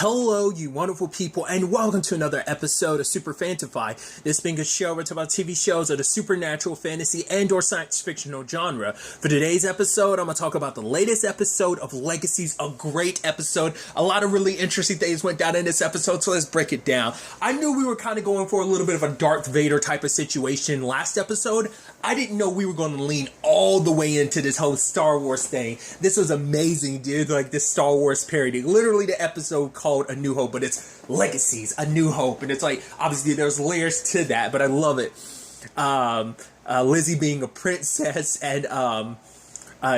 Hello, you wonderful people, and welcome to another episode of Super-Fanta-Fi. This being a show where we talk about TV shows of the supernatural, fantasy, and/or science fictional genre. For today's episode, I'm going to talk about the latest episode of Legacies, a great episode. A lot of really interesting things went down in this episode, so let's break it down. I knew we were kind of going for a little bit of a Darth Vader type of situation last episode. I didn't know we were going to lean all the way into this whole Star Wars thing. This was amazing, dude, like this Star Wars parody. Literally the episode called A New Hope, but it's Legacies, A New Hope, and it's like, obviously there's layers to that, but I love it. Lizzie being a princess, and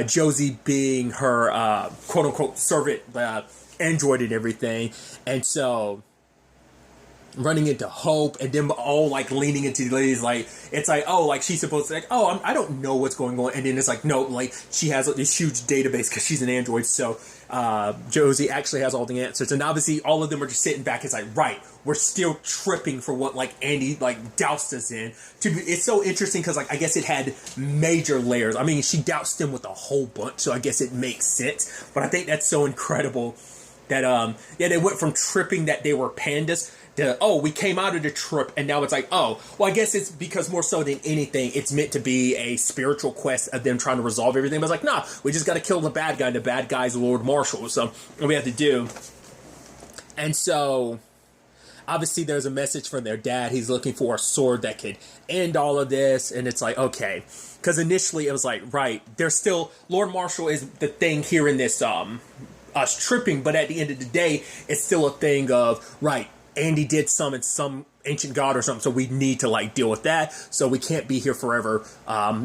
Josie being her quote-unquote servant android and everything, and so running into Hope, and then all like leaning into Liz, like it's like, oh, like she's supposed to, like, oh, I don't know what's going on, and then it's like, no, like she has this huge database because she's an android, so Josie actually has all the answers, and obviously all of them are just sitting back. It's like, right, we're still tripping for what like Andy like doused us in. It's so interesting because like I guess it had major layers. I mean, she doused him with a whole bunch, so I guess it makes sense. But I think that's so incredible that yeah, they went from tripping that they were pandas to, oh, we came out of the trip, and now it's like, oh, well, I guess it's because more so than anything, it's meant to be a spiritual quest of them trying to resolve everything. But it's like, nah, we just got to kill the bad guy, and the bad guy's Lord Marshall, so what we have to do. And so, obviously, there's a message from their dad. He's looking for a sword that could end all of this, and it's like, okay. Because initially, it was like, right, there's still, Lord Marshall is the thing here in this, us tripping, but at the end of the day, it's still a thing of, right, Andy did summon some ancient god or something, so we need to like deal with that, so we can't be here forever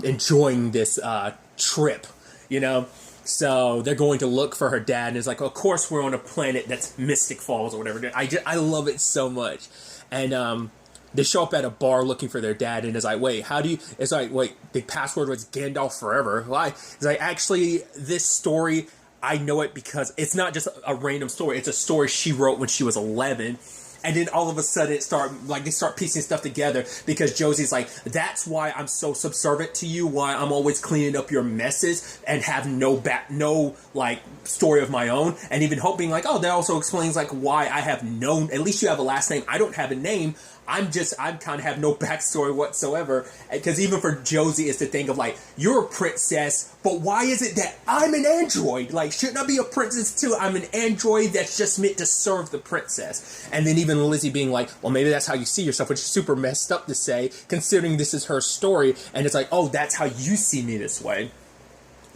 enjoying this trip, you know? So they're going to look for her dad, and it's like, of course we're on a planet that's Mystic Falls or whatever. I love it so much. And they show up at a bar looking for their dad, and it's like, wait, how do you, it's like, wait, the password was Gandalf forever. Why? It's like, actually, this story, I know it because it's not just a random story. It's a story she wrote when she was 11. And then all of a sudden they start piecing stuff together because Josie's like, that's why I'm so subservient to you, why I'm always cleaning up your messes and have no like story of my own. And even Hope being like, oh, that also explains like why I have no, at least you have a last name. I don't have a name. I kind of have no backstory whatsoever. Because even for Josie, it's the thing of like, you're a princess, but why is it that I'm an android? Like, shouldn't I be a princess too? I'm an android that's just meant to serve the princess. And then even Lizzie being like, well, maybe that's how you see yourself, which is super messed up to say, considering this is her story. And it's like, oh, that's how you see me this way.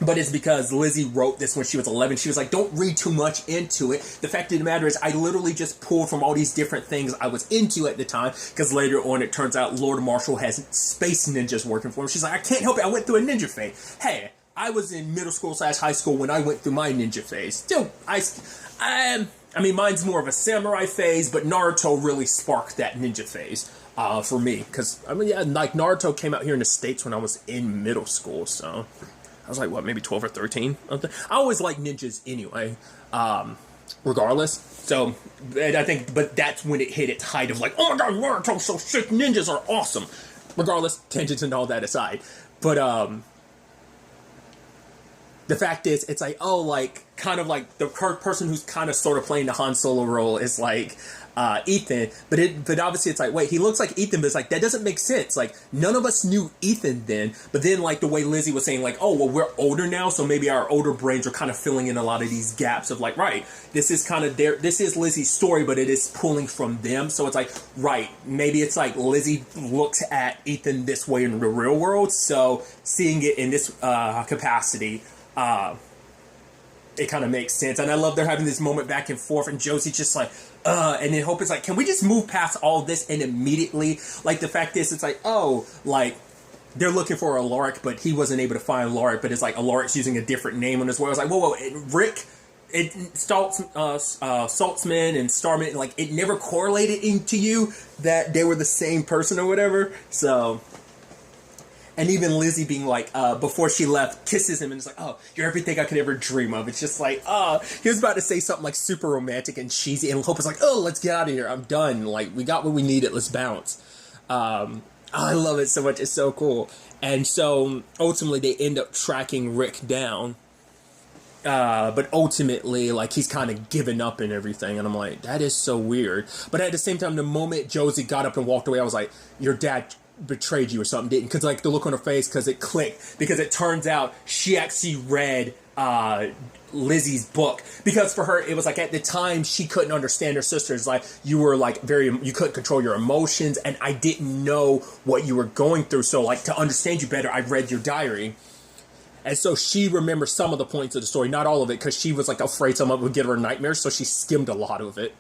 But it's because Lizzie wrote this when she was 11. She was like, don't read too much into it. The fact of the matter is, I literally just pulled from all these different things I was into at the time. Because later on, it turns out Lord Marshall has space ninjas working for him. She's like, I can't help it. I went through a ninja phase. Hey, I was in middle school / high school when I went through my ninja phase. Still, I mean, mine's more of a samurai phase, but Naruto really sparked that ninja phase for me. Because, I mean, yeah, like, Naruto came out here in the States when I was in middle school, so I was like, what, maybe 12 or 13? I always liked ninjas anyway, regardless. So, and I think, but that's when it hit its height of like, oh my god, Naruto's so sick, ninjas are awesome. Regardless, tangents and all that aside. But, the fact is, it's like, oh, like, kind of like the person who's kind of sort of playing the Han Solo role is like, Ethan, but obviously it's like, wait, he looks like Ethan, but it's like, that doesn't make sense. Like, none of us knew Ethan then, but then like the way Lizzie was saying like, oh, well, we're older now, so maybe our older brains are kind of filling in a lot of these gaps of like, right, this is kind of this is Lizzie's story, but it is pulling from them, so it's like, right, maybe it's like Lizzie looks at Ethan this way in the real world, so seeing it in this capacity, it kind of makes sense. And I love they're having this moment back and forth, and Josie's just like, and then Hope is like, can we just move past all this? And immediately, like, the fact is, it's like, oh, like, they're looking for Alaric, but he wasn't able to find Alaric, but it's like Alaric's using a different name on his way. I was like, whoa, Rick, Saltzman and Starman, like, it never correlated into you that they were the same person or whatever, so. And even Lizzie being like, before she left, kisses him and it's like, oh, you're everything I could ever dream of. It's just like, he was about to say something like super romantic and cheesy, and Hope is like, oh, let's get out of here. I'm done. Like, we got what we needed. Let's bounce. I love it so much. It's so cool. And so ultimately they end up tracking Rick down. But ultimately, like, he's kind of given up and everything. And I'm like, that is so weird. But at the same time, the moment Josie got up and walked away, I was like, your dad betrayed you or something, didn't? Because, like, the look on her face, because it clicked. Because it turns out she actually read Lizzie's book. Because for her, it was like, at the time, she couldn't understand her sisters. Like, you were, like, you couldn't control your emotions. And I didn't know what you were going through. So, like, to understand you better, I read your diary. And so she remembers some of the points of the story, not all of it, because she was, like, afraid someone would give her nightmares, so she skimmed a lot of it.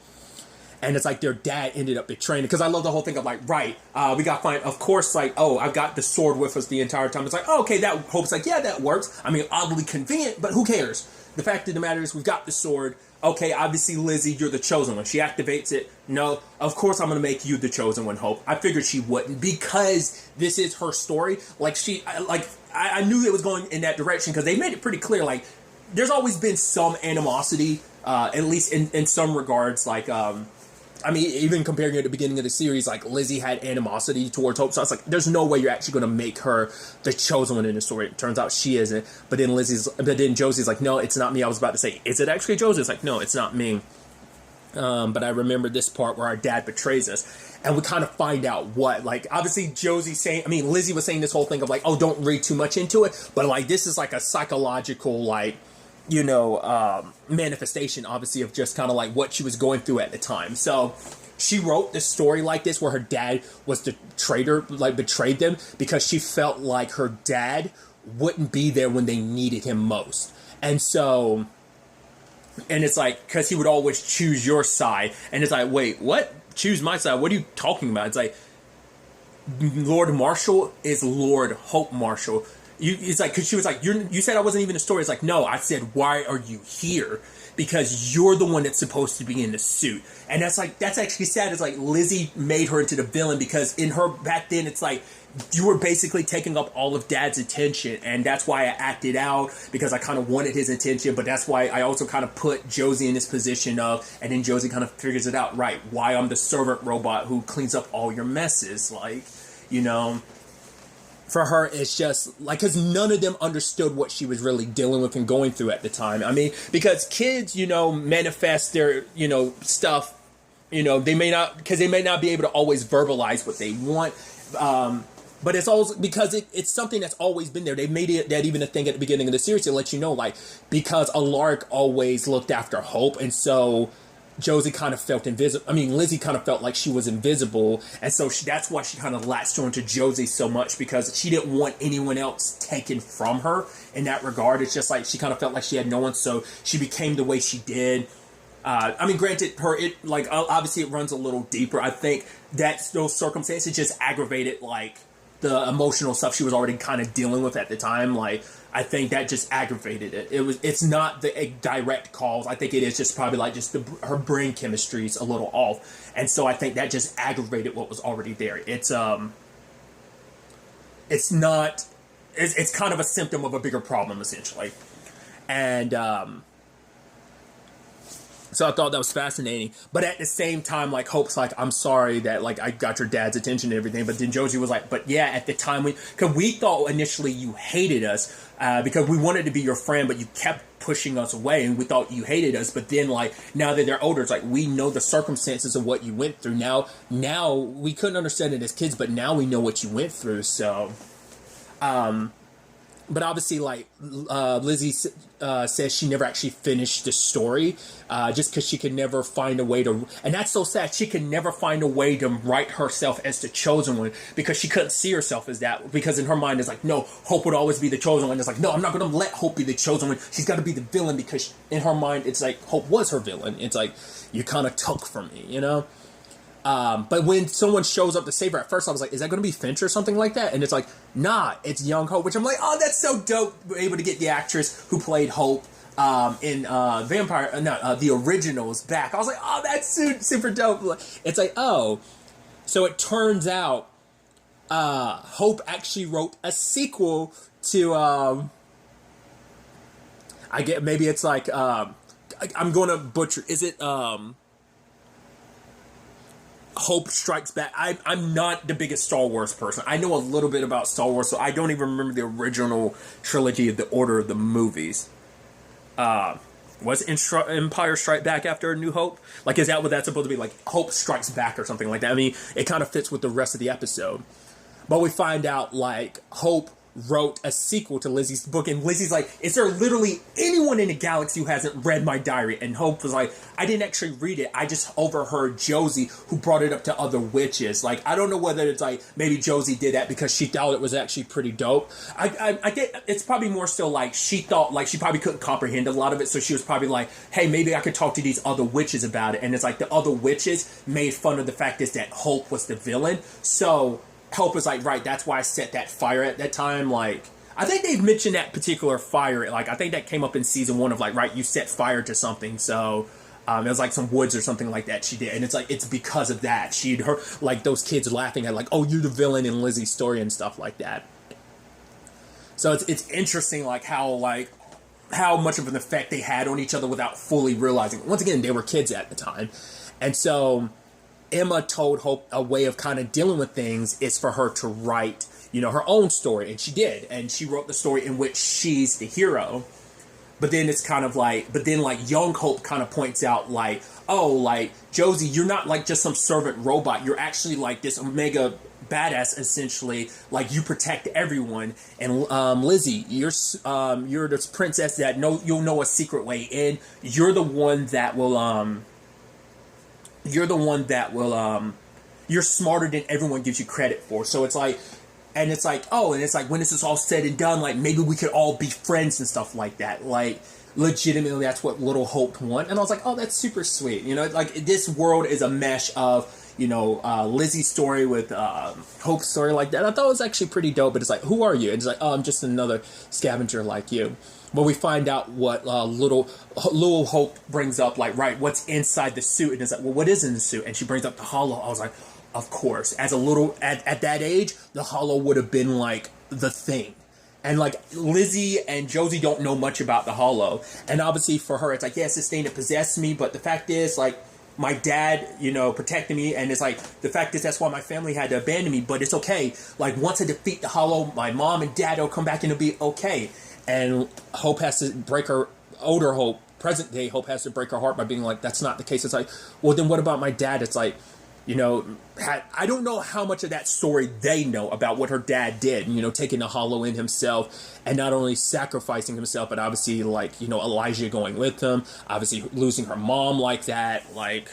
And it's like their dad ended up betraying, because I love the whole thing of, like, right, we got fine, of course, like, oh, I've got the sword with us the entire time. It's like, oh, okay, that Hope's like, yeah, that works. I mean, oddly convenient, but who cares? The fact of the matter is we've got the sword. Okay, obviously, Lizzie, you're the chosen one. She activates it. No, of course I'm going to make you the chosen one, Hope. I figured she wouldn't, because this is her story. Like, I knew it was going in that direction, because they made it pretty clear. Like, there's always been some animosity, at least in some regards. Like, I mean, even comparing it at the beginning of the series, like, Lizzie had animosity towards Hope. So I was like, there's no way you're actually going to make her the chosen one in the story. It turns out she isn't. But then Josie's like, no, it's not me. I was about to say, is it actually Josie? It's like, no, it's not me. But I remember this part where our dad betrays us. And we kind of find out what, like, obviously Lizzie was saying this whole thing of, like, oh, don't read too much into it. But, like, this is like a psychological, like, manifestation, obviously, of just kind of like what she was going through at the time. So she wrote this story like this where her dad was the traitor, like, betrayed them, because she felt like her dad wouldn't be there when they needed him most. And so, and it's like, because he would always choose your side. And it's like, wait, what? Choose my side? What are you talking about? It's like, Lord Marshall is Lord Hope Marshall. It's like, because she was like, you said I wasn't even a story. It's like, no, I said, why are you here? Because you're the one that's supposed to be in the suit. And that's actually sad. It's like Lizzie made her into the villain, because in her back then, it's like, you were basically taking up all of Dad's attention. And that's why I acted out, because I kind of wanted his attention. But that's why I also kind of put Josie in this position of, and then Josie kind of figures it out, right, why I'm the servant robot who cleans up all your messes. Like, for her, it's just like, because none of them understood what she was really dealing with and going through at the time. I mean, because kids, manifest their, stuff, they may not be able to always verbalize what they want. But it's always because it's something that's always been there. They made it that even a thing at the beginning of the series to let you know, like, because Alaric always looked after Hope, and so Josie kind of felt invisible. I mean, Lizzie kind of felt like she was invisible. And so that's why she kind of latched onto Josie so much, because she didn't want anyone else taken from her in that regard. It's just like she kind of felt like she had no one. So she became the way she did. I mean, granted, obviously it runs a little deeper. I think that those circumstances just aggravated, like, the emotional stuff she was already kind of dealing with at the time. Like, I think that just aggravated it. It's not the direct cause. I think it is just probably like just her brain chemistry is a little off. And so I think that just aggravated what was already there. It's kind of a symptom of a bigger problem, essentially. And, so I thought that was fascinating. But at the same time, like, Hope's like, I'm sorry that, like, I got your dad's attention and everything. But then Josie was like, but yeah, at the time, because we thought initially you hated us because we wanted to be your friend, but you kept pushing us away and we thought you hated us. But then, like, now that they're older, it's like, we know the circumstances of what you went through. Now we couldn't understand it as kids, but now we know what you went through. So, but obviously, like, Lizzie says she never actually finished the story just because she could never find a way to... And that's so sad. She could never find a way to write herself as the chosen one because she couldn't see herself as that. Because in her mind, it's like, no, Hope would always be the chosen one. It's like, no, I'm not going to let Hope be the chosen one. She's got to be the villain because in her mind, it's like Hope was her villain. It's like, you kind of took from me, But when someone shows up to save her, at first I was like, is that going to be Finch or something like that? And it's like, nah, it's young Hope, which I'm like, oh, that's so dope. We're able to get the actress who played Hope in the originals back. I was like, oh, that's super dope. It's like, oh. So it turns out Hope actually wrote a sequel to, I get, maybe it's like, I'm going to butcher, is it, Hope Strikes Back. I'm not the biggest Star Wars person. I know a little bit about Star Wars, so I don't even remember the original trilogy of the order of the movies. was Empire Strike Back after A New Hope? Like, is that what that's supposed to be? Like, Hope Strikes Back or something like that? I mean, it kind of fits with the rest of the episode. But we find out, like, Hope wrote a sequel to Lizzie's book, and Lizzie's like, is there literally anyone in the galaxy who hasn't read my diary? And Hope was like, I didn't actually read it, I just overheard Josie, who brought it up to other witches. Like, I don't know whether it's like, maybe Josie did that because she thought it was actually pretty dope. I get, it's probably more so like, she thought, like, she probably couldn't comprehend a lot of it, so she was probably like, hey, maybe I could talk to these other witches about it. And it's like, the other witches made fun of the fact is that Hope was the villain, so Hope is like, right, that's why I set that fire at that time. Like, I think they've mentioned that particular fire. Like, I think that came up in season 1 of, like, right, you set fire to something. So, it was like some woods or something like that she did. And it's like, it's because of that. She'd heard, like, those kids laughing at, like, oh, you're the villain in Lizzie's story and stuff like that. So it's interesting, like, how much of an effect they had on each other without fully realizing. Once again, they were kids at the time. And so Emma told Hope a way of kind of dealing with things is for her to write, you know, her own story. And she did. And she wrote the story in which she's the hero. But then it's kind of like, young Hope kind of points out, like, oh, like, Josie, you're not like just some servant robot. You're actually like this omega badass, essentially. Like, you protect everyone. And Lizzie, you're this princess that you'll know a secret way in. You're the one that will you're smarter than everyone gives you credit for. So it's like, and it's like, oh, and it's like, when this is all said and done, like, maybe we could all be friends and stuff like that. Like, legitimately, that's what little Hope want. And I was like, oh, that's super sweet. You know, like, this world is a mesh of, you know, Lizzie's story with Hope's story like that. I thought it was actually pretty dope. But it's like, who are you? And it's like, oh, I'm just another scavenger like you. But we find out what little Hope brings up, like, right, what's inside the suit. And it's like, well, what is in the suit? And she brings up the hollow. I was like, of course. As a little, at that age, the hollow would have been, like, the thing. And, like, Lizzie and Josie don't know much about the hollow. And obviously for her, it's like, yes, this thing that possessed me. But the fact is, like, my dad, you know, protected me. And it's like, the fact is, that's why my family had to abandon me. But it's okay. Like, once I defeat the hollow, my mom and dad will come back and it'll be okay. And Hope has to break her, older Hope, present day Hope has to break her heart by being like, that's not the case. It's like, well, then what about my dad? It's like, you know, I don't know how much of that story they know about what her dad did, you know, taking the hollow in himself and not only sacrificing himself, but obviously, like, you know, Elijah going with him, obviously losing her mom like that, like,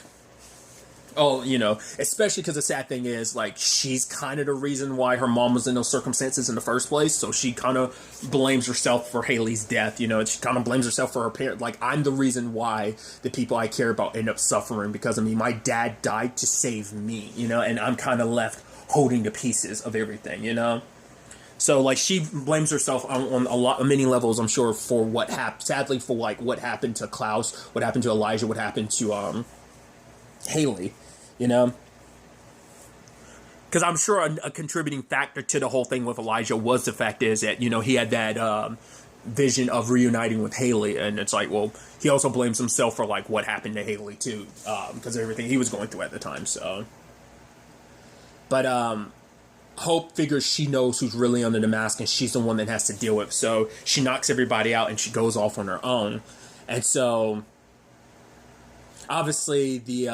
oh, you know, especially because the sad thing is, like, she's kind of the reason why her mom was in those circumstances in the first place. So she kind of blames herself for Haley's death, you know, and she kind of blames herself for her parents. Like, I'm the reason why the people I care about end up suffering because of me. My dad died to save me, you know, and I'm kind of left holding the pieces of everything, you know. So, like, she blames herself on many levels, I'm sure, for what happened. Sadly, for, like, what happened to Klaus, what happened to Elijah, what happened to Haley, you know, because I'm sure a contributing factor to the whole thing with Elijah was the fact is that, you know, he had that vision of reuniting with Haley, and it's like, well, he also blames himself for, like, what happened to Haley too, because of everything he was going through at the time. So, but Hope figures she knows who's really under the mask, and she's the one that has to deal with. So she knocks everybody out, and she goes off on her own, and so obviously the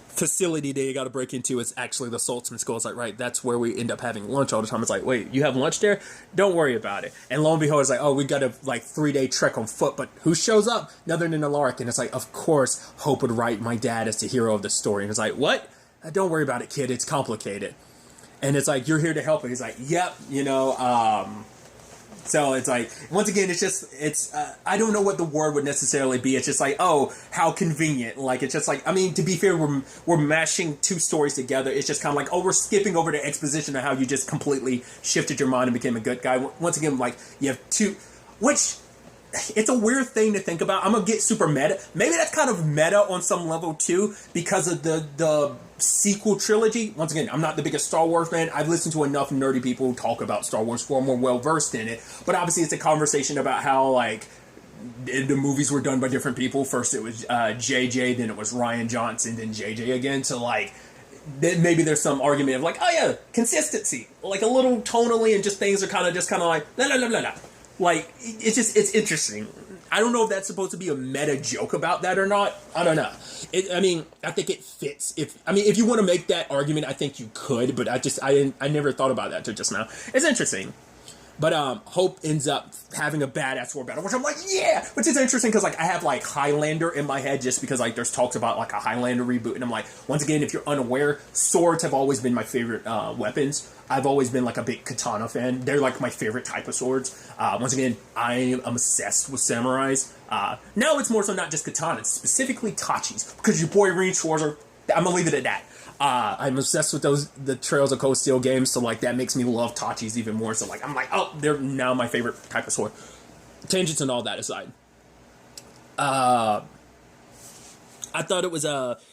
facility that you got to break into is actually the Saltzman School. It's like, right, that's where we end up having lunch all the time. It's like, wait, you have lunch there? Don't worry about it. And lo and behold, it's like, oh, we got a, like, 3-day trek on foot, but who shows up? None other than Alaric. And it's like, of course, Hope would write my dad as the hero of the story. And it's like, what? Don't worry about it, kid. It's complicated. And it's like, you're here to help. And he's like, yep, you know, so it's like, once again, it's I don't know what the word would necessarily be. It's just like, oh, how convenient. Like, it's just like, I mean, to be fair, we're mashing two stories together. It's just kind of like, oh, we're skipping over the exposition of how you just completely shifted your mind and became a good guy. Once again, like, you have two, which, it's a weird thing to think about. I'm going to get super meta. Maybe that's kind of meta on some level, too, because of the sequel trilogy. Once again, I'm not the biggest Star Wars fan. I've listened to enough nerdy people who talk about Star Wars who are more well-versed in it. But obviously, it's a conversation about how, like, the movies were done by different people. First, it was JJ, then it was Rian Johnson, then JJ again. So, like, then maybe there's some argument of, like, oh, yeah, consistency. Like, a little tonally, and just things are kind of like, la la la la la. Like, it's interesting. I don't know if that's supposed to be a meta joke about that or not. I don't know. I think it fits. If you want to make that argument, I think you could, but I never thought about that till just now. It's interesting. But Hope ends up having a badass sword battle, which I'm like, yeah! Which is interesting because, like, I have, like, Highlander in my head just because, like, there's talks about, like, a Highlander reboot. And I'm like, once again, if you're unaware, swords have always been my favorite weapons. I've always been, like, a big katana fan. They're, like, my favorite type of swords. Once again, I am obsessed with samurais. Now it's more so not just katanas, specifically tachis. Because your boy Reed Schwarzer, I'm going to leave it at that. I'm obsessed with the Trails of Cold Steel games, so like that makes me love tachis even more. So like I'm like, oh, they're now my favorite type of sword. Tangents and all that aside, I thought it was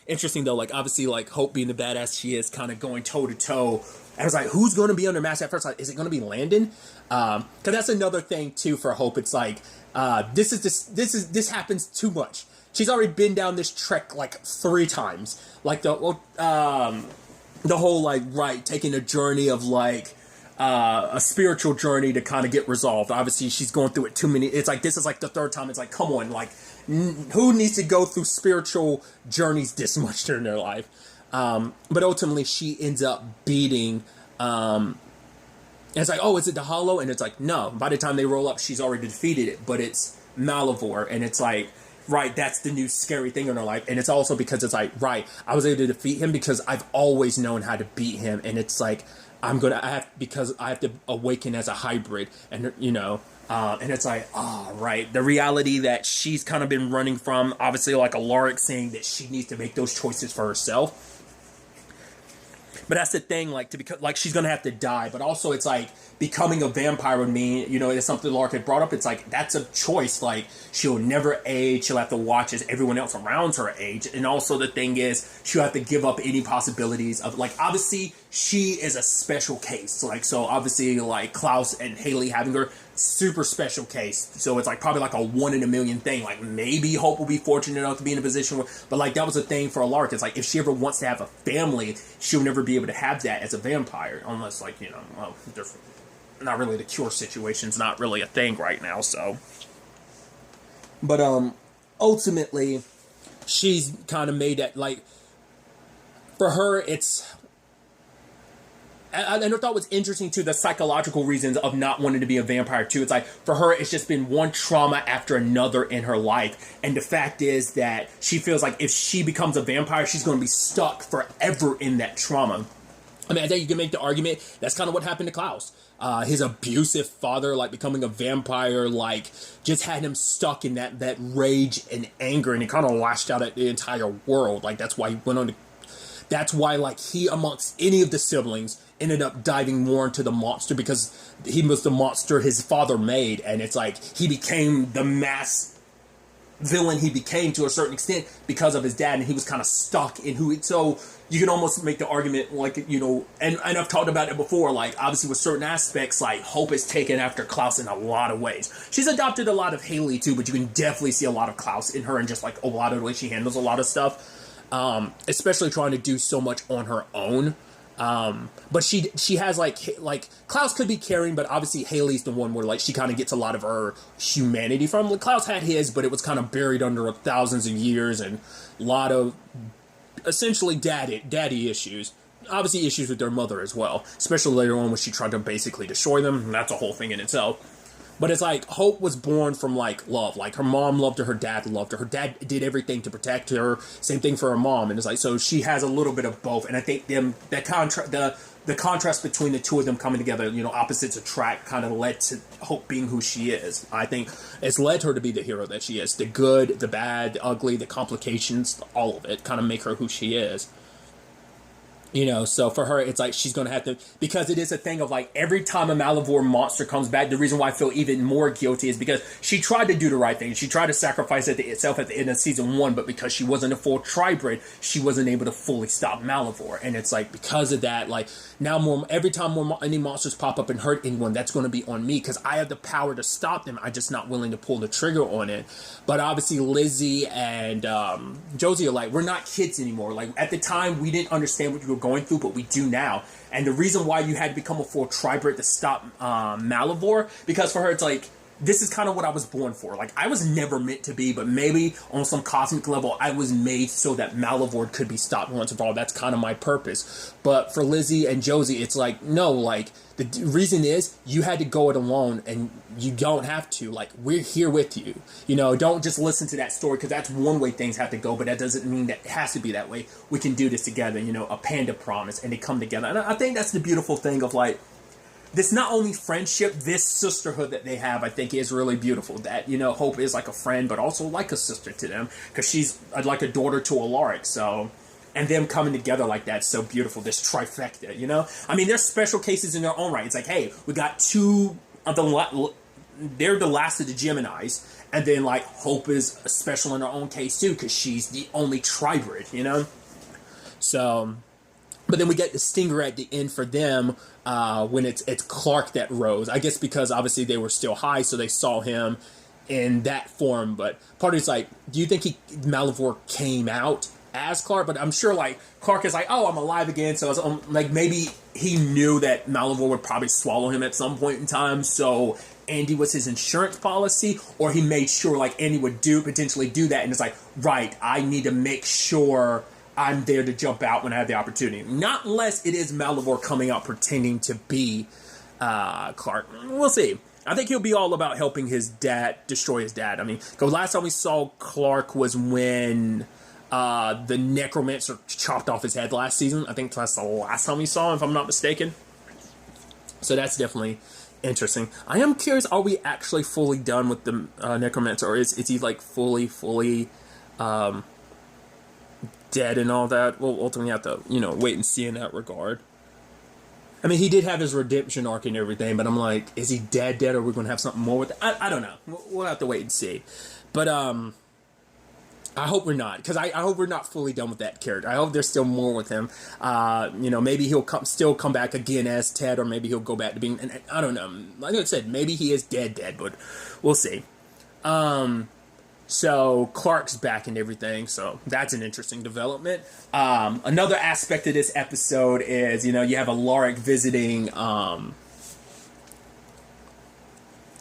interesting though. Like obviously, like Hope being the badass she is, kind of going toe to toe. I was like, who's going to be under mask at first? Like, is it going to be Landon? Because that's another thing too for Hope. It's like this happens too much. She's already been down this trek like 3 times. Like the whole like taking a journey of like a spiritual journey to kind of get resolved. Obviously, she's going through it too many. It's like this is like the 3rd time. It's like, come on, like who needs to go through spiritual journeys this much during their life? But ultimately, she ends up beating. And it's like, oh, is it the Hollow? And it's like, no. By the time they roll up, she's already defeated it. But it's Malivore, and it's like. Right, that's the new scary thing in her life. And it's also because it's like, right, I was able to defeat him because I've always known how to beat him. And it's like, because I have to awaken as a hybrid. And, you know, and it's like, right. The reality that she's kind of been running from, obviously like Alaric saying that she needs to make those choices for herself. But that's the thing, like, to become, like, she's gonna have to die. But also, it's like, becoming a vampire would mean, you know, it's something Lark had brought up. It's like, that's a choice. Like, she'll never age. She'll have to watch as everyone else around her age. And also, the thing is, she'll have to give up any possibilities of, like, obviously, she is a special case. Like, so obviously, like, Klaus and Haley having her, super special case. So it's like probably like a 1 in a million thing. Like maybe Hope will be fortunate enough to be in a position where, but like that was a thing for Alaric. It's like if she ever wants to have a family, she'll never be able to have that as a vampire unless like, you know, well, there's not really the cure situation's not really a thing right now. So, but ultimately, she's kind of made that like for her, it's. And I thought was interesting too, the psychological reasons of not wanting to be a vampire too. It's like, for her, it's just been one trauma after another in her life. And the fact is that she feels like if she becomes a vampire, she's going to be stuck forever in that trauma. I mean, I think you can make the argument that's kind of what happened to Klaus. His abusive father, like becoming a vampire, like just had him stuck in that rage and anger, and it kind of lashed out at the entire world. Like that's why he went on to. That's why, like, he, amongst any of the siblings, ended up diving more into the monster because he was the monster his father made. And it's like, he became the mass villain he became to a certain extent because of his dad. And he was kind of stuck in who... So, you can almost make the argument, like, you know... And I've talked about it before, like, obviously with certain aspects, like, Hope is taken after Klaus in a lot of ways. She's adopted a lot of Haley, too, but you can definitely see a lot of Klaus in her and just, like, a lot of the way she handles a lot of stuff. Especially trying to do so much on her own. But she has like Klaus could be caring, but obviously Haley's the one where like she kind of gets a lot of her humanity from. Like, Klaus had his, but it was kind of buried under thousands of years and a lot of essentially daddy issues. Obviously issues with their mother as well, especially later on when she tried to basically destroy them. And that's a whole thing in itself. But it's like, Hope was born from, like, love. Like, her mom loved her, her dad loved her. Her dad did everything to protect her. Same thing for her mom. And it's like, so she has a little bit of both. And I think the contrast between the two of them coming together, you know, opposites attract, kind of led to Hope being who she is. I think it's led her to be the hero that she is. The good, the bad, the ugly, the complications, all of it kind of make her who she is. You know, so for her, it's like she's going to have to... Because it is a thing of, like, every time a Malivore monster comes back, the reason why I feel even more guilty is because she tried to do the right thing. She tried to sacrifice itself at the end of Season 1, but because she wasn't a full Tribrid, she wasn't able to fully stop Malivore. And it's like, because of that, like, now every time any monsters pop up and hurt anyone, that's going to be on me, because I have the power to stop them. I'm just not willing to pull the trigger on it. But obviously, Lizzie and Josie are like, we're not kids anymore. Like, at the time, we didn't understand what you were going through, but we do now. And the reason why you had to become a full Tribrid to stop Malivore, because for her it's like, this is kind of what I was born for. Like, I was never meant to be, but maybe on some cosmic level, I was made so that Malivore could be stopped once and for all. That's kind of my purpose. But for Lizzie and Josie, it's like, no, like, the reason is you had to go it alone, and you don't have to. Like, we're here with you. You know, don't just listen to that story, because that's one way things have to go, but that doesn't mean that it has to be that way. We can do this together, you know, a panda promise, and they come together. And I think that's the beautiful thing of, like, this not only friendship, this sisterhood that they have, I think is really beautiful. That, you know, Hope is like a friend, but also like a sister to them, because she's like a daughter to Alaric, so... And them coming together like that's so beautiful, this trifecta, you know? I mean, there's special cases in their own right. It's like, hey, we got two of they're the last of the Geminis, and then, like, Hope is special in her own case, too, because she's the only tribrid, you know? So... But then we get the stinger at the end for them when it's Clark that rose. I guess because obviously they were still high, so they saw him in that form. But part of it's like, do you think Malivore came out as Clark? But I'm sure, like, Clark is like, oh, I'm alive again. So it's, like, maybe he knew that Malivore would probably swallow him at some point in time. So Andy was his insurance policy, or he made sure, like, Andy would potentially do that. And it's like, right, I need to make sure I'm there to jump out when I have the opportunity. Not unless it is Malivore coming out pretending to be Clark. We'll see. I think he'll be all about helping his dad destroy his dad. I mean, because last time we saw Clark was when the necromancer chopped off his head last season. I think that's the last time we saw him, if I'm not mistaken. So that's definitely interesting. I am curious, are we actually fully done with the necromancer, or is he, like, fully dead and all that? We'll ultimately have to, you know, wait and see in that regard. I mean, he did have his redemption arc and everything, but I'm like, is he dead, or are we going to have something more with it? I don't know. We'll have to wait and see. But, I hope we're not, because I hope we're not fully done with that character. I hope there's still more with him. You know, maybe he'll still come back again as Ted, or maybe he'll go back to being, and I don't know. Like I said, maybe he is dead, but we'll see. So Clark's back and everything, so that's an interesting development. Another aspect of this episode is, you know, you have Alaric visiting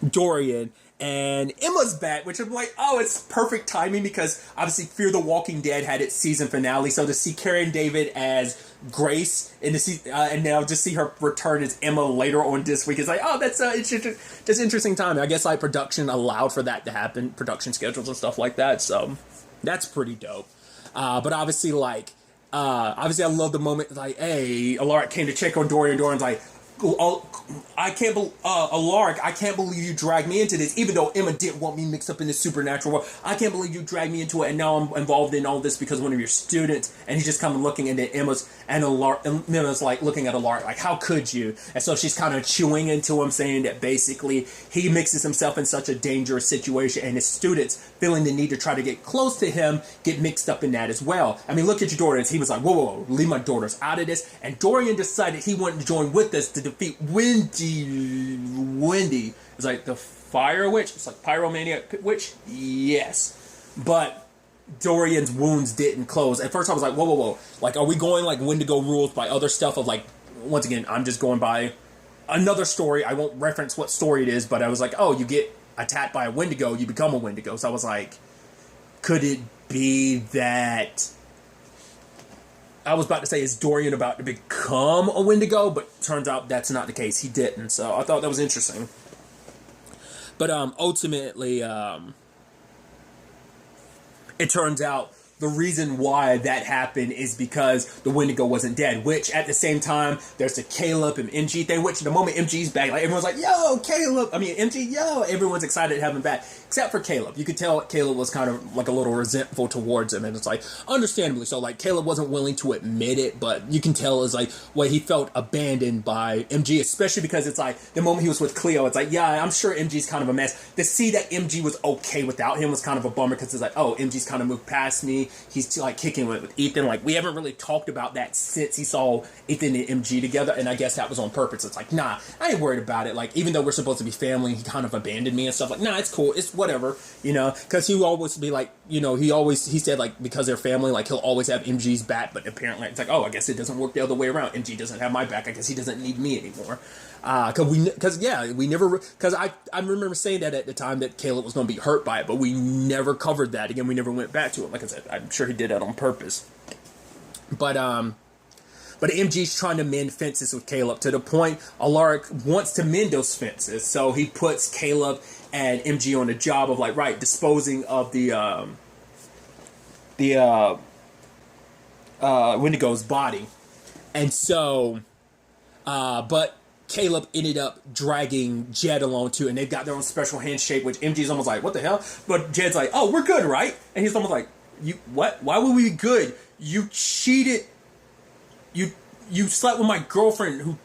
Dorian, and Emma's back, which I'm like, oh, it's perfect timing, because obviously Fear the Walking Dead had its season finale, so to see Karen David as Grace and to see and now just see her return as Emma later on this week is like, oh, that's it's just interesting time. I guess, like, production allowed for that to happen, production schedules and stuff like that, so that's pretty dope. But obviously, like, I love the moment, like, hey, Alaric came to check on Dorian. Dorian's like, I can't believe, Alaric, I can't believe you dragged me into this, even though Emma didn't want me mixed up in this supernatural world. I can't believe you dragged me into it, and now I'm involved in all this because one of your students. And he's just kind of looking into Emma's like looking at Alaric like, how could you? And so she's kind of chewing into him, saying that basically he mixes himself in such a dangerous situation, and his students, feeling the need to try to get close to him, get mixed up in that as well. I mean, look at your daughters. He was like, whoa, leave my daughters out of this. And Dorian decided he wanted to join with us to defeat Wendy is like the fire witch. It's like pyromaniac witch. Yes, but Dorian's wounds didn't close. At first I was like, whoa. Like, are we going like Wendigo rules by other stuff of, like, once again, I'm just going by another story. I won't reference what story it is, but I was like, oh, you get attacked by a Wendigo, you become a Wendigo. So I was like, could it be that I was about to say, is Dorian about to become a Wendigo? But turns out that's not the case. He didn't. So I thought that was interesting. But ultimately, it turns out the reason why that happened is because the Wendigo wasn't dead, which at the same time, there's the Caleb and MG thing, which the moment MG's back, like, everyone's like, yo, Caleb, MG, yo, everyone's excited to have him back, except for Caleb. You could tell Caleb was kind of like a little resentful towards him, and it's like, understandably so, like, Caleb wasn't willing to admit it, but you can tell it's like, well, he felt abandoned by MG, especially because it's like, the moment he was with Cleo, it's like, yeah, I'm sure MG's kind of a mess. To see that MG was okay without him was kind of a bummer, because it's like, oh, MG's kind of moved past me. family. He's like kicking with Ethan. Like we haven't really talked about that since he saw Ethan and MG together, and I guess that was on purpose. It's like, nah, I ain't worried about it. Like even though we're supposed to be family, he kind of abandoned me and stuff. Like, nah, it's cool, it's whatever, you know, because he would always be like, you know, he said like because they're family, like he'll always have MG's back, but apparently it's like, oh, I guess it doesn't work the other way around. MG doesn't have my back. I guess he doesn't need me anymore. I remember saying that at the time that Caleb was going to be hurt by it, but we never covered that again. We never went back to it. Like I said, I'm sure he did that on purpose. But MG's trying to mend fences with Caleb to the point Alaric wants to mend those fences. So he puts Caleb and MG on the job of like, right, disposing of the Wendigo's body. And so, but Caleb ended up dragging Jed along too, and they've got their own special handshake, which MG's almost like, what the hell? But Jed's like, oh, we're good, right? And he's almost like, you what? Why would we be good? You cheated. You slept with my girlfriend who,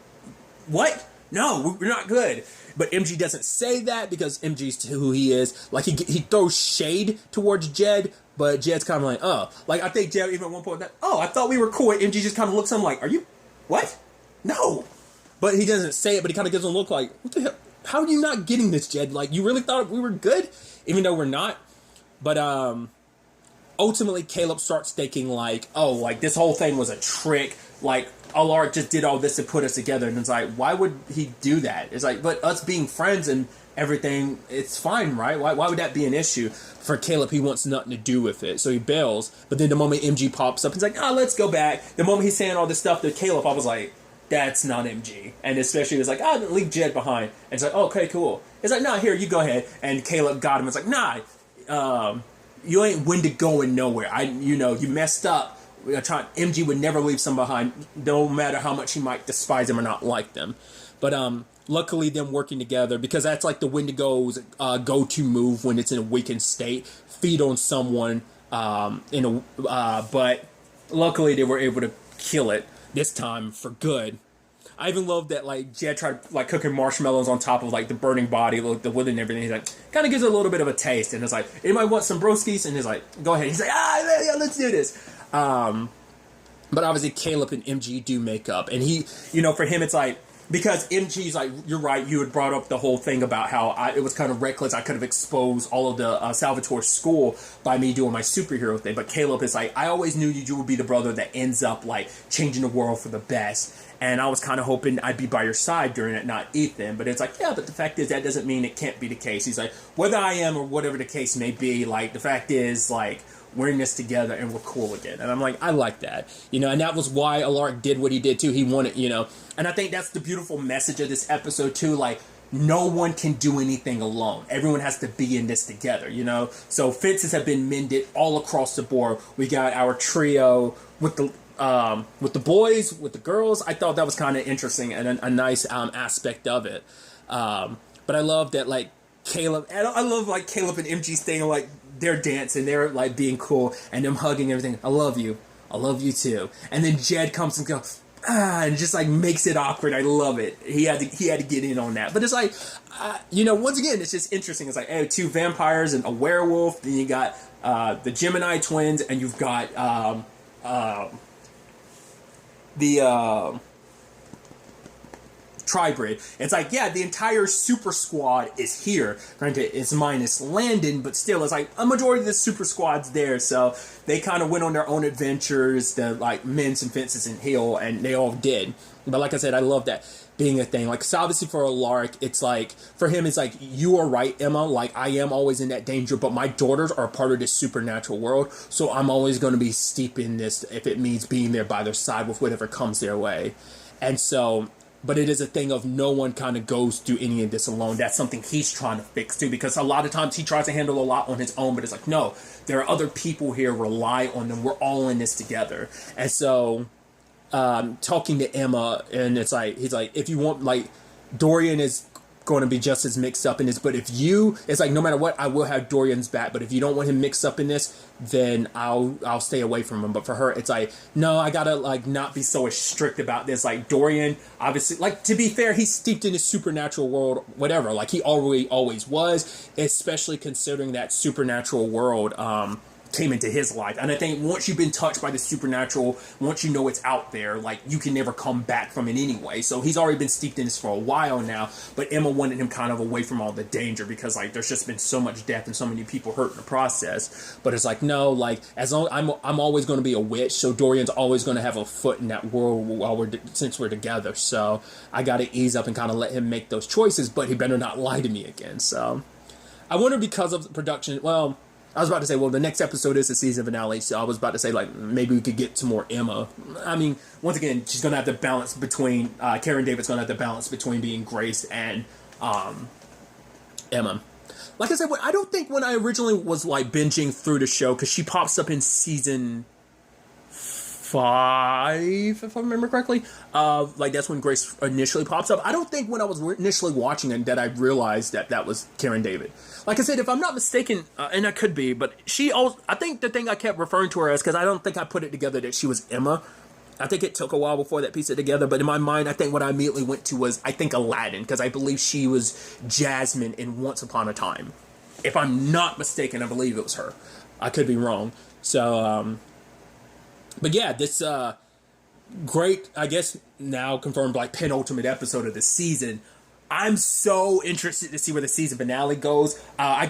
what? No, we're not good. But MG doesn't say that because MG's who he is. Like he throws shade towards Jed, but Jed's kind of like, oh. Like I think Jed even at one point, that, oh, I thought we were cool. And MG just kind of looks at him like, are you, what? No. But he doesn't say it, but he kind of gives him a look like, what the hell? How are you not getting this, Jed? Like, you really thought we were good? Even though we're not. But, ultimately, Caleb starts thinking, like, oh, like, this whole thing was a trick. Like, Alaric just did all this to put us together. And it's like, why would he do that? It's like, but us being friends and everything, it's fine, right? Why would that be an issue? For Caleb, he wants nothing to do with it. So he bails. But then the moment MG pops up, he's like, oh, let's go back. The moment he's saying all this stuff to Caleb, I was like, that's not MG. And especially it was like, leave Jed behind. And it's like, oh, okay, cool. It's like, nah, here, you go ahead. And Caleb got him. It's like, nah, you ain't Wendigo nowhere. You messed up. MG would never leave some behind, no matter how much he might despise them or not like them. But luckily, them working together, because that's like the Wendigo's go-to move when it's in a weakened state, feed on someone. But luckily, they were able to kill it this time for good. I even love that like Jed tried like cooking marshmallows on top of like the burning body, like the wood and everything. He's like, kind of gives it a little bit of a taste, and it's like, anybody want some broskies? And he's like, go ahead. He's like, yeah, let's do this. But obviously Caleb and MG do make up, and he, for him it's like, because MG's like, you're right, you had brought up the whole thing about how it was kind of reckless. I could have exposed all of the Salvatore school by me doing my superhero thing. But Caleb is like, I always knew you would be the brother that ends up like changing the world for the best. And I was kind of hoping I'd be by your side during it, not Ethan. But it's like, yeah, but the fact is that doesn't mean it can't be the case. He's like, whether I am or whatever the case may be, like the fact is like, we're in this together and we're cool again. And I'm like, I like that. And that was why Alaric did what he did too. He wanted, and I think that's the beautiful message of this episode too. Like, no one can do anything alone. Everyone has to be in this together, So fences have been mended all across the board. We got our trio with the boys, with the girls. I thought that was kind of interesting and a nice aspect of it. But I love that, like, Caleb, and I love like Caleb and MG staying like, they're dancing, they're like being cool, and them hugging everything. I love you too. And then Jed comes and goes, and just like makes it awkward. I love it. He had to get in on that. But it's like, once again, it's just interesting. It's like, hey, two vampires and a werewolf. Then you got the Gemini twins, and you've got the Tribrid. It's like, yeah, the entire super squad is here. Granted, it's minus Landon, but still, it's like a majority of the super squad's there. So they kind of went on their own adventures to like mend some fences and heal, and they all did. But like I said, I love that being a thing. Like, so obviously for Alaric, it's like, for him, it's like, you are right, Emma. Like, I am always in that danger, but my daughters are part of this supernatural world, so I'm always going to be steep in this if it means being there by their side with whatever comes their way. And so, but it is a thing of no one kind of goes through any of this alone. That's something he's trying to fix too, because a lot of times he tries to handle a lot on his own, but it's like, no, there are other people here, rely on them. We're all in this together. And so, talking to Emma, and it's like, he's like, if you want, like, Dorian is going to be just as mixed up in this, but it's like, no matter what, I will have Dorian's back, but if you don't want him mixed up in this, then I'll stay away from him. But for her, it's like, no, I gotta, like, not be so strict about this. Like, Dorian, obviously, like, to be fair, he's steeped in his supernatural world, whatever, like, he always was, especially considering that supernatural world, came into his life. And I think once you've been touched by the supernatural, once you know it's out there, like, you can never come back from it anyway. So he's already been steeped in this for a while now, but Emma wanted him kind of away from all the danger because, like, there's just been so much death and so many people hurt in the process. But it's like, no, like, as long I'm always going to be a witch, so Dorian's always going to have a foot in that world while since we're together. So I got to ease up and kind of let him make those choices, but he better not lie to me again. So I wonder, because of the production, well, I was about to say, well, the next episode is the season finale, so I was about to say, like, maybe we could get to more Emma. I mean, once again, she's going to have to balance between, Karen David's going to have to balance between being Grace and Emma. Like I said, I don't think when I originally was, like, binging through the show, because she pops up in season 5, if I remember correctly. Like, that's when Grace initially pops up. I don't think when I was initially watching it that I realized that that was Karen David. Like I said, if I'm not mistaken, and I could be, but she also, I think the thing I kept referring to her as, because I don't think I put it together that she was Emma. I think it took a while before that piece it together, but in my mind, I think what I immediately went to was, I think, Aladdin, because I believe she was Jasmine in Once Upon a Time. If I'm not mistaken, I believe it was her. I could be wrong. So, but yeah, this great, I guess now confirmed, like, penultimate episode of the season. I'm so interested to see where the season finale goes. I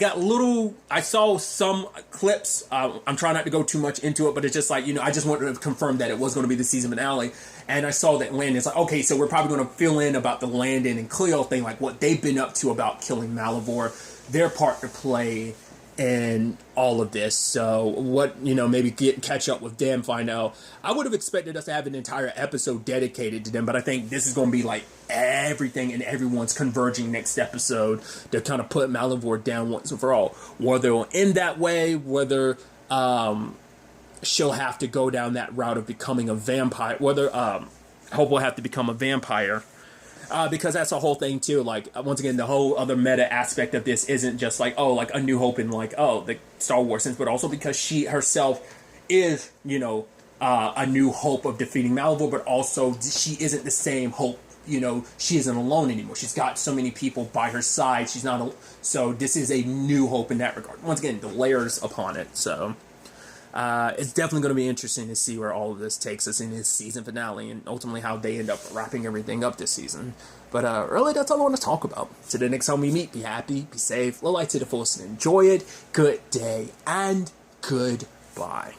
saw some clips. I'm trying not to go too much into it, but it's just like, I just wanted to confirm that it was going to be the season finale. And I saw that Landon. It's like, okay, so we're probably going to fill in about the Landon and Cleo thing, like what they've been up to about killing Malivore, their part to play and all of this. So what, maybe catch up with them, find out. I would have expected us to have an entire episode dedicated to them, but I think this is going to be like everything and everyone's converging next episode to kind of put Malivore down once and for all. Whether it'll end that way, whether she'll have to go down that route of becoming a vampire, whether Hope will have to become a vampire. Because that's a whole thing too. Like, once again, the whole other meta aspect of this isn't just like, oh, like A New Hope and like, oh, the Star Wars sense, but also because she herself is, a new hope of defeating Malivore, but also she isn't the same Hope. She isn't alone anymore. She's got so many people by her side. She's not. So this is a new Hope in that regard. Once again, the layers upon it. So it's definitely going to be interesting to see where all of this takes us in his season finale and ultimately how they end up wrapping everything up this season. But really, that's all I want to talk about. So the next time we meet, be happy, be safe, live life to the fullest, and enjoy it. Good day and goodbye.